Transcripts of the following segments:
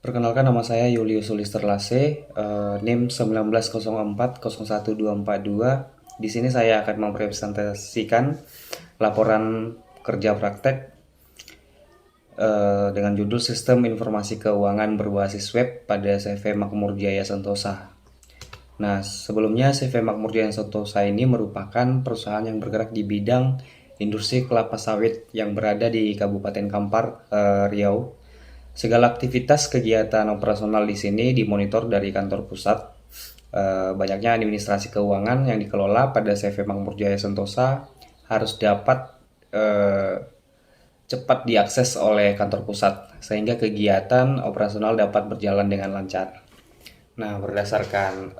Perkenalkan, nama saya Julius Sulisterlase, NIM 1904012242. Di sini saya akan mempresentasikan laporan kerja praktek dengan judul Sistem Informasi Keuangan Berbasis Web pada CV Makmur Jaya Sentosa. Nah, sebelumnya CV Makmur Jaya Sentosa ini merupakan perusahaan yang bergerak di bidang industri kelapa sawit yang berada di Kabupaten Kampar, Riau. Segala aktivitas kegiatan operasional di sini dimonitor dari kantor pusat. Banyaknya administrasi keuangan yang dikelola pada CV Makmur Jaya Sentosa harus dapat eh, cepat diakses oleh kantor pusat sehingga kegiatan operasional dapat berjalan dengan lancar. Nah, berdasarkan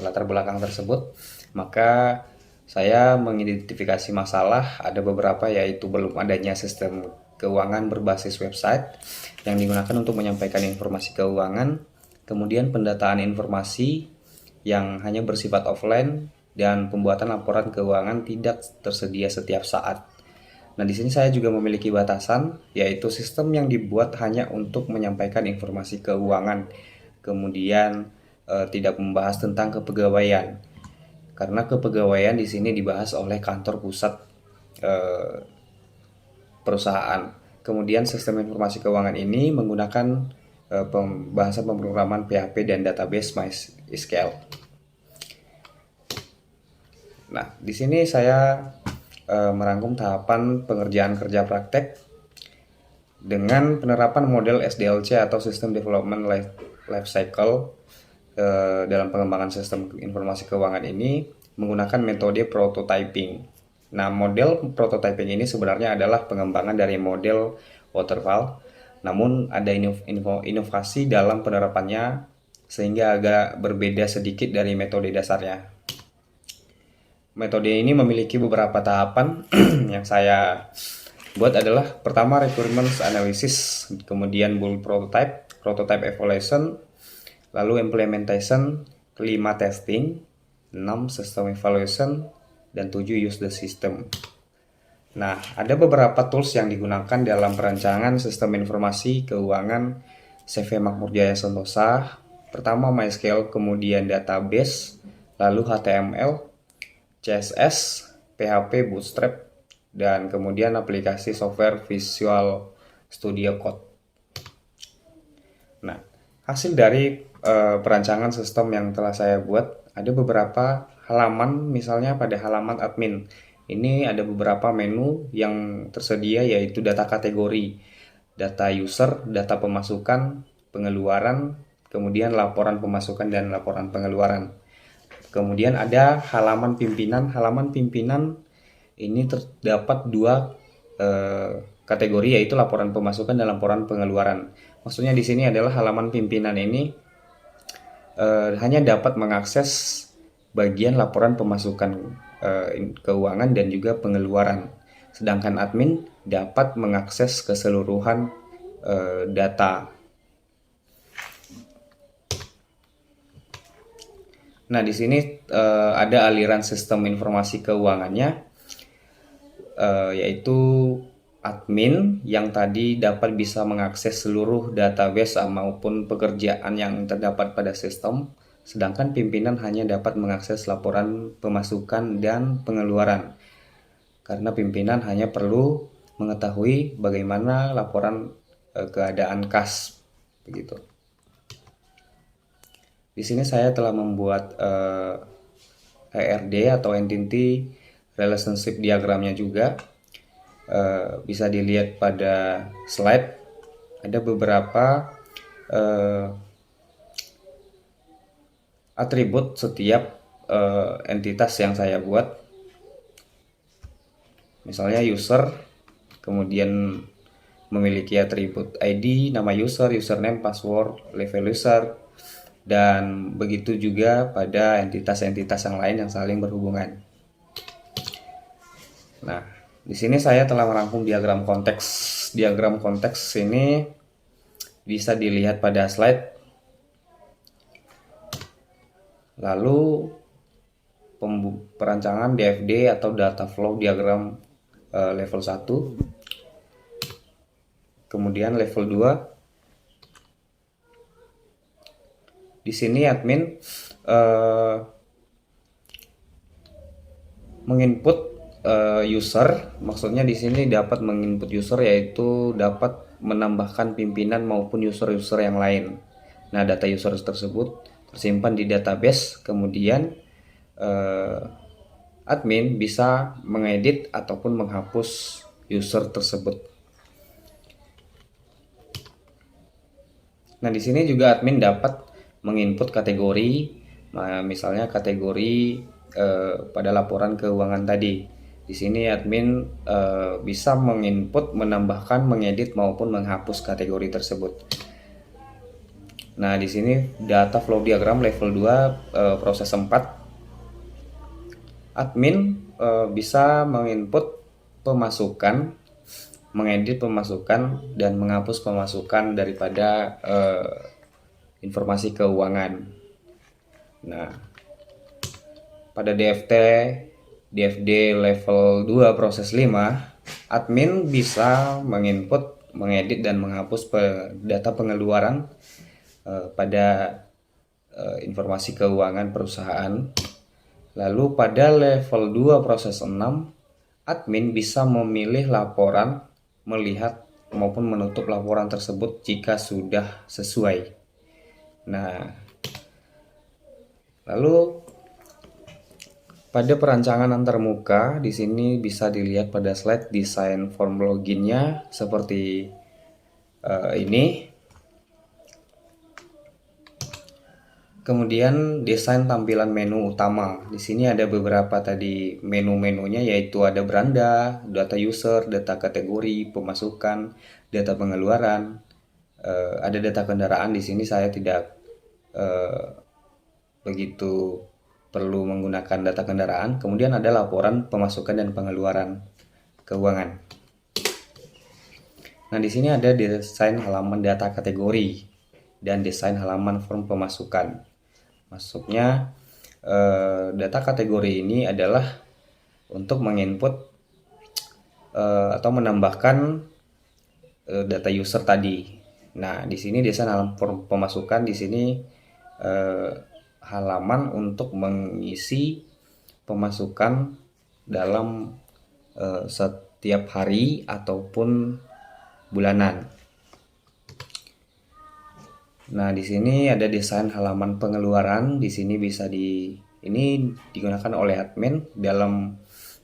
latar belakang tersebut, maka saya mengidentifikasi masalah ada beberapa, yaitu belum adanya sistem keuangan berbasis website yang digunakan untuk menyampaikan informasi keuangan, kemudian pendataan informasi yang hanya bersifat offline, dan pembuatan laporan keuangan tidak tersedia setiap saat. Nah, di sini saya juga memiliki batasan, yaitu sistem yang dibuat hanya untuk menyampaikan informasi keuangan, kemudian tidak membahas tentang kepegawaian, karena kepegawaian di sini dibahas oleh kantor pusat perusahaan. Kemudian sistem informasi keuangan ini menggunakan pembahasan pemrograman PHP dan database MySQL. Nah, di sini saya merangkum tahapan pengerjaan kerja praktek dengan penerapan model SDLC atau System Development Life Cycle. Dalam pengembangan sistem informasi keuangan ini menggunakan metode prototyping. Nah, model prototyping ini sebenarnya adalah pengembangan dari model waterfall, namun ada inovasi dalam penerapannya sehingga agak berbeda sedikit dari metode dasarnya. Metode ini memiliki beberapa tahapan. Yang saya buat adalah pertama requirements analysis, kemudian build prototype, prototype evaluation, lalu implementation, kelima testing, 6 system evaluation, dan 7 use the system. Nah, ada beberapa tools yang digunakan dalam perancangan sistem informasi keuangan CV Makmur Jaya Sentosa. Pertama MySQL, kemudian database, lalu HTML, CSS, PHP, Bootstrap, dan kemudian aplikasi software Visual Studio Code. Nah, hasil dari perancangan sistem yang telah saya buat, ada beberapa halaman, misalnya pada halaman admin. Ini ada beberapa menu yang tersedia, yaitu data kategori, data user, data pemasukan, pengeluaran, kemudian laporan pemasukan dan laporan pengeluaran. Kemudian ada halaman pimpinan. Halaman pimpinan ini terdapat dua kategori, yaitu laporan pemasukan dan laporan pengeluaran. Maksudnya di sini adalah halaman pimpinan ini hanya dapat mengakses bagian laporan pemasukan keuangan dan juga pengeluaran. Sedangkan admin dapat mengakses keseluruhan data. Nah, di sini ada aliran sistem informasi keuangannya, yaitu admin yang tadi dapat bisa mengakses seluruh database maupun pekerjaan yang terdapat pada sistem, sedangkan pimpinan hanya dapat mengakses laporan pemasukan dan pengeluaran, karena pimpinan hanya perlu mengetahui bagaimana laporan keadaan kas, begitu. Di sini saya telah membuat ERD atau Entity Relationship Diagramnya juga. Bisa dilihat pada slide. Ada beberapa atribut setiap entitas yang saya buat. Misalnya user, kemudian memiliki atribut ID, nama user, username, password, level user, dan begitu juga pada entitas-entitas yang lain yang saling berhubungan. Nah, di sini saya telah merangkum diagram konteks. Diagram konteks ini bisa dilihat pada slide. Lalu perancangan DFD atau data flow diagram level 1. Kemudian level 2 di sini admin menginput user, maksudnya di sini dapat menginput user yaitu dapat menambahkan pimpinan maupun user-user yang lain. Nah, data user tersebut tersimpan di database, kemudian admin bisa mengedit ataupun menghapus user tersebut. Nah, di sini juga admin dapat menginput kategori, misalnya kategori pada laporan keuangan tadi. Di sini admin bisa menginput, menambahkan, mengedit maupun menghapus kategori tersebut. Nah, di sini data flow diagram level 2 proses 4. Admin bisa menginput pemasukan, mengedit pemasukan dan menghapus pemasukan daripada informasi keuangan. Nah, pada DFD level 2 proses 5, admin bisa menginput, mengedit dan menghapus data pengeluaran pada informasi keuangan perusahaan. Lalu pada level 2 proses 6, admin bisa memilih laporan, melihat maupun menutup laporan tersebut jika sudah sesuai. Nah, lalu pada perancangan antarmuka di sini bisa dilihat pada slide desain form loginnya seperti ini. Kemudian desain tampilan menu utama. Di sini ada beberapa tadi menu-menunya, yaitu ada beranda, data user, data kategori, pemasukan, data pengeluaran, ada data kendaraan. Di sini saya tidak begitu perlu menggunakan data kendaraan. Kemudian ada laporan pemasukan dan pengeluaran keuangan. Nah, di sini ada desain halaman data kategori dan desain halaman form pemasukan. Maksudnya data kategori ini adalah untuk menginput atau menambahkan data user tadi. Nah, di sini desain halaman form pemasukan, di sini halaman untuk mengisi pemasukan dalam setiap hari ataupun bulanan. Nah, di sini ada desain halaman pengeluaran. Di sini ini digunakan oleh admin dalam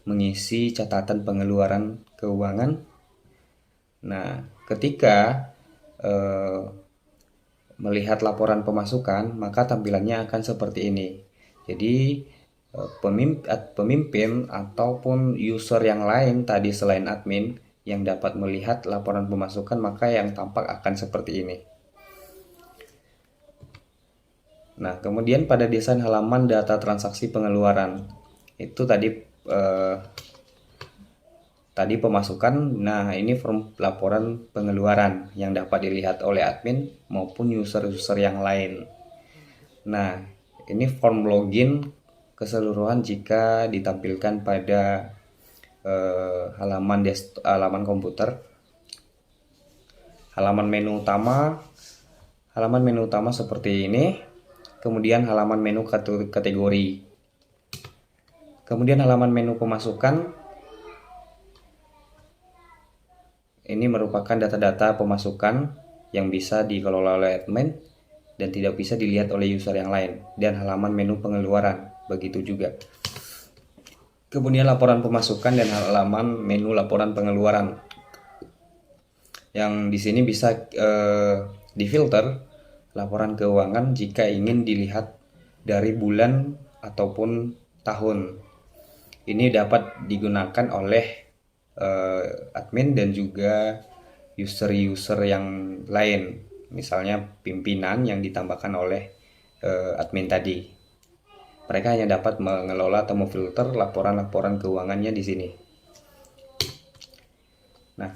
mengisi catatan pengeluaran keuangan. Nah, ketika melihat laporan pemasukan, maka tampilannya akan seperti ini. Jadi pemimpin ataupun user yang lain tadi selain admin yang dapat melihat laporan pemasukan, maka yang tampak akan seperti ini. Nah, kemudian pada desain halaman data transaksi pengeluaran, itu tadi pemasukan. Nah, ini form laporan pengeluaran yang dapat dilihat oleh admin maupun user-user yang lain. Nah, ini form login keseluruhan jika ditampilkan pada halaman komputer. Halaman menu utama seperti ini. Kemudian halaman menu kategori. Kemudian halaman menu pemasukan. Ini merupakan data-data pemasukan yang bisa dikelola oleh admin dan tidak bisa dilihat oleh user yang lain. Dan halaman menu pengeluaran begitu juga. Kemudian laporan pemasukan dan halaman menu laporan pengeluaran. Yang di sini bisa difilter laporan keuangan jika ingin dilihat dari bulan ataupun tahun. Ini dapat digunakan oleh admin dan juga user-user yang lain, misalnya pimpinan yang ditambahkan oleh admin tadi. Mereka hanya dapat mengelola atau memfilter laporan-laporan keuangannya di sini. Nah,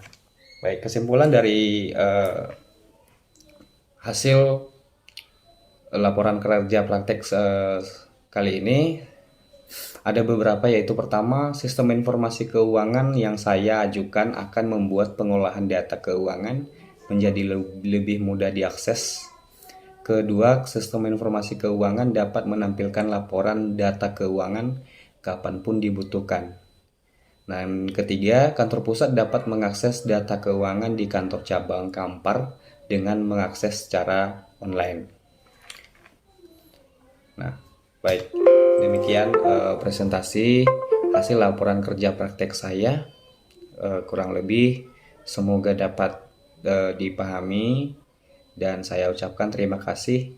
baik, kesimpulan dari hasil laporan kerja praktek kali ini ada beberapa, yaitu pertama, sistem informasi keuangan yang saya ajukan akan membuat pengolahan data keuangan menjadi lebih mudah diakses. Kedua, sistem informasi keuangan dapat menampilkan laporan data keuangan kapanpun dibutuhkan. Nah, yang ketiga, kantor pusat dapat mengakses data keuangan di kantor cabang Kampar dengan mengakses secara online. Nah, baik, demikian presentasi hasil laporan kerja praktek saya. Kurang lebih semoga dapat dipahami dan saya ucapkan terima kasih.